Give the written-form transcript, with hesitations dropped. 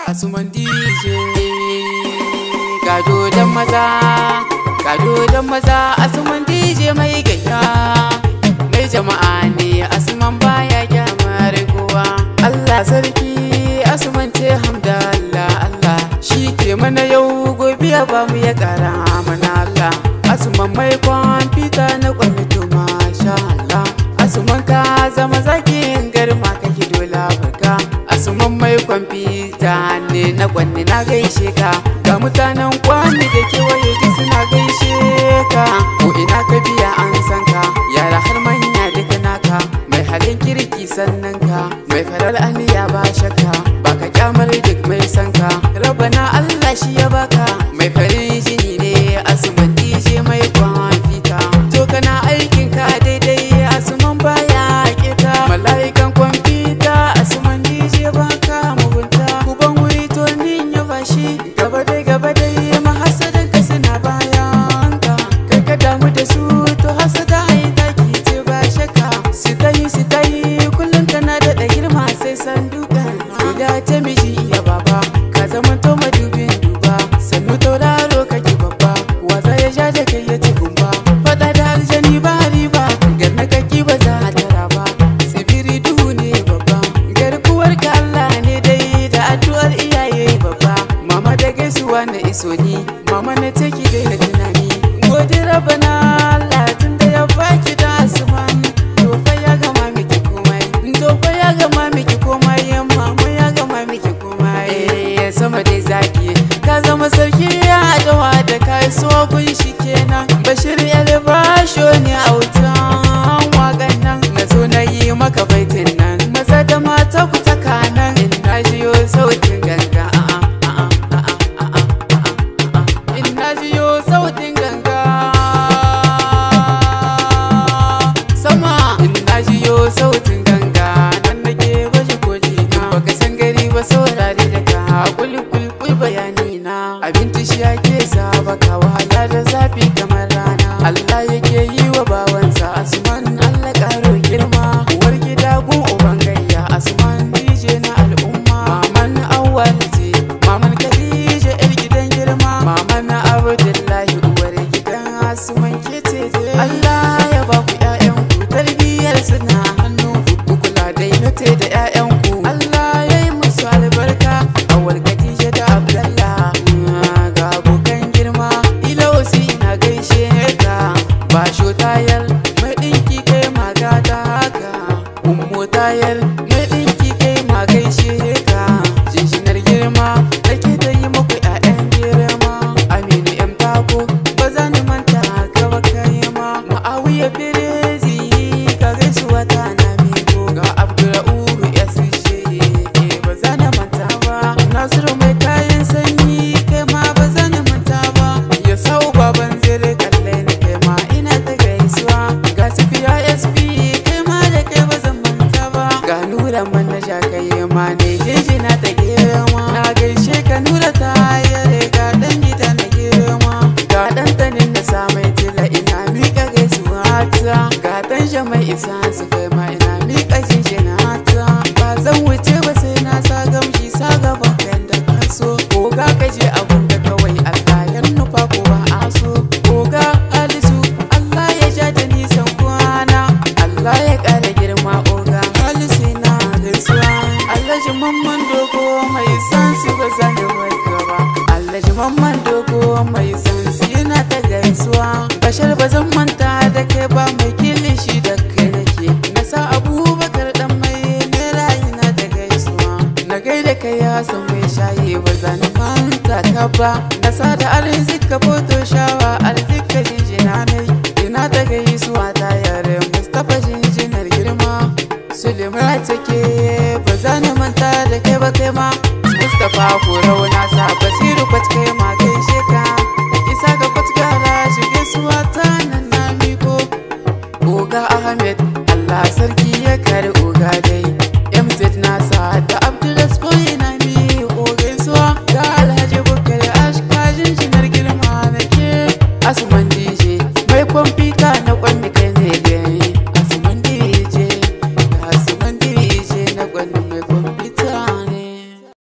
Asuman DJ gado dan maza Asuman DJ mai gayya mai jama'a ne Asuman baya kyamar kowa. Allah sarki Asuman ce hamdallah, Allah shi ke mana yau gobe ya bamu ya kara mana Allah. Asuman mai kwamfuta na kwamito masha Allah. Asuman ka zama zakin garma kake dole barka. Asuman mai kwamfuta ne na kwanne na gaishe ka. Ga mutanen kwani da kewaye duk suna gaishe ka. Ko ina ka biya an san ka, yara har manya duka naka. Mai halin kirki sannan ka, mai farar aniya ba shakka. Baka kyamar duk mai san ka, Rabbana Allah shi ya baka. Mai farin jini ne Asuman DJ mai kwamfuta. To kana aikin ka daidai Asuman baya kita. Mala'ikan kwamfuta Asuman DJ baka mugunta. Kuban wuri to nin ya bashi gaba dai mahasadan ka suna bayan ka. Kai ka damu da su to hasada haita ki ce ba shakka. Su tayi kullum kana da girma sai sanduka. Ila ta miji iya baba ka zama to madubin duba. Sannu tauraro kake babba, waza ya sha da kai ya ci gumba. Fada da aljani ba riba, ganna kaki ba za a tara ba. Sibiri duhu ne babba, garkuwar ka Allah ne dai da addu'ar iyaye babba. Mama da gaisuwa na iso ni, mama na take dai da tunani. Gode Rabbana Allah tun da ya baki da Asuman. To fa ya gama miki komai, to fa ya gama miki komai, mama ya gama miki komai. Sama dai zaki ka zama sarki ya dawa da kai so kun shi kenan. Bashir Elbasho ne a wutan waƙan nan. Na zo na yi maka baitin nan, maza da mata ku ta kanan. In na jiyo sautin ganga, in na jiyo sautin ganga sama. In na jiyo sautin ganga nan nake baje koji na. Baka san gari ba saurare da ka kulkul bayani na. Abinci shi ake sa baka wahala da zafi kamar rana. Allah yake yi wa bawansa Asuman Allah karo girma. Uwar gida gun uban gayya Asuman DJ na al'umma. Maman Awwal ce, maman Khadija yar gidan girma. Maman Abdullahi uwar gidan Asuman ke ce dai. Allah ya ba ku ƴaƴanku tarbiyyar suna hannu ku kula dai na te da ƴaƴanku. Allah ya yi musu albarka. Awwal Khadija da Abdullah ga abokan girma. Ilausi ina gaishe ka. Basho tayar mai ɗinki kai magata haka. Ummo tayar mai ɗinki kai ma gaishe ka. Jinshinar girma nake da yi muku ƴaƴan girma. Aminu M Tako ba za ni manta ka ba kai ma. Ma'awiya Firezi ka gaisuwa ta na miko. Ga Abdurra'uhu Yasishe ba za ni manta ba. Nasiru mai kayan sanyi kai ma ba za ni manta ba. Ya sau baban zire kalle ni kai ma ina ta gaisuwa. Ga Safiya SP kai ma da kai ba zan manta ba. Ga Nura manaja kai ma ne jinjina ta girma. Na gaishe ka Nura ta yare ga dan gida na girma. Ga dan tanin na sa mai tila ina miƙa gaisuwa ta. Ga dan mai isa su kai ma ina miƙa jinjina ta. Ba zan wuce ba sai na sa gamshi sa gaban kan da kaso. Ko ga kaje abun da kawai Allah ya nufa ko ba a so. Ko ga Halisu Allah ya ja da nisan kwana. Allah ya ƙara girma oga Halisu na gaisuwa. Alhaji Mamman Dogo mai sansi ba zan barka ba. Alhaji Mamman Dogo mai sansi yana ta gaisuwa. Bashar ba zan manta da kai ba mai kilishi da kai nake. Na sa Abubakar dan mai nera yana ta gaisuwa. Na gaida kai ya san mai shayi ba zan manta ka ba. Na sa da arzika foto shawa arzika jinjina nai. Ina ta gaisuwa ta yare Mustapha jinjinar girma. Suleiman take ba za ni manta da kai ba kai ma. Mustapha Korau na sa Basiru kwat kai ma gaishe ka. Isa ga kwat gara shige suwa ta nan na miko. Oga Ahmed Allah sarki ya kare oga dai. MZ na sa